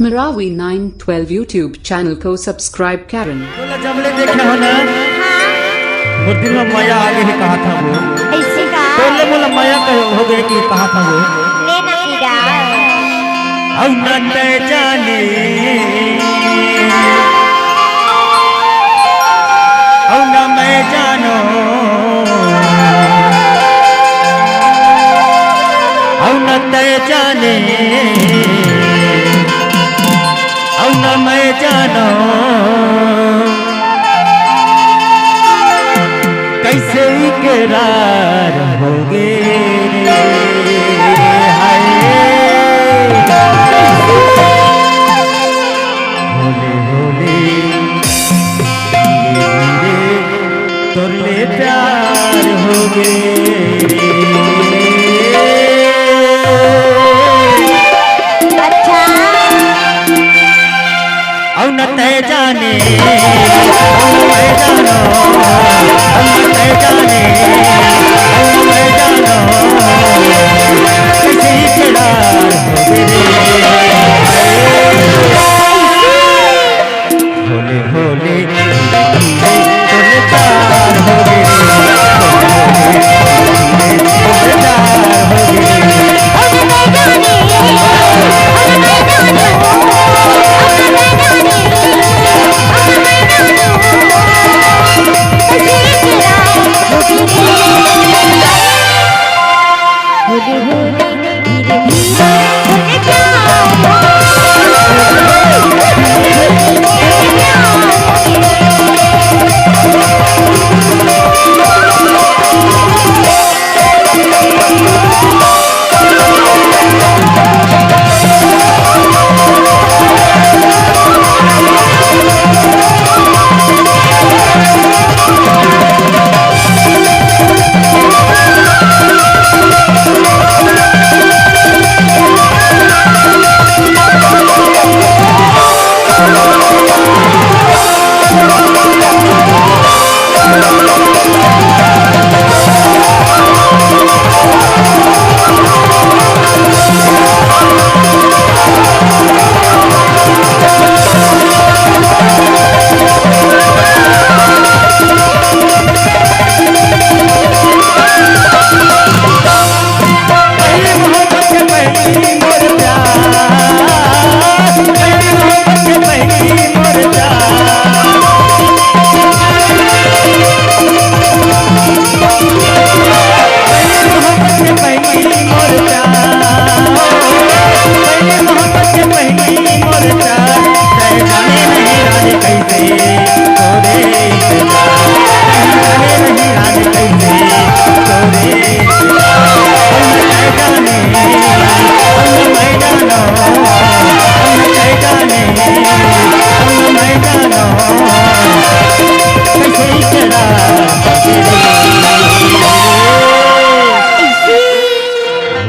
Marawi 912 YouTube channel को subscribe करें। जमले देखे हो ना बुद्धि में माया आगे ही कहा था वो ऐसे का बोले बोला माया हो गए कि कहा था वो लेना कीड़ा औ न जाने औ न मैं जानो औ न जाने औ न मैं जानो कैसे इकरार होगे होले होले धीरे तोरले प्यार होगे अच्छा औ न तय जाने औ न मैं जानो औ न तय जाने औ न मैं जानो किसी इकरार होगे होले होले तोरे प्यार होगे तोरे प्यार होगे कैसे इकरार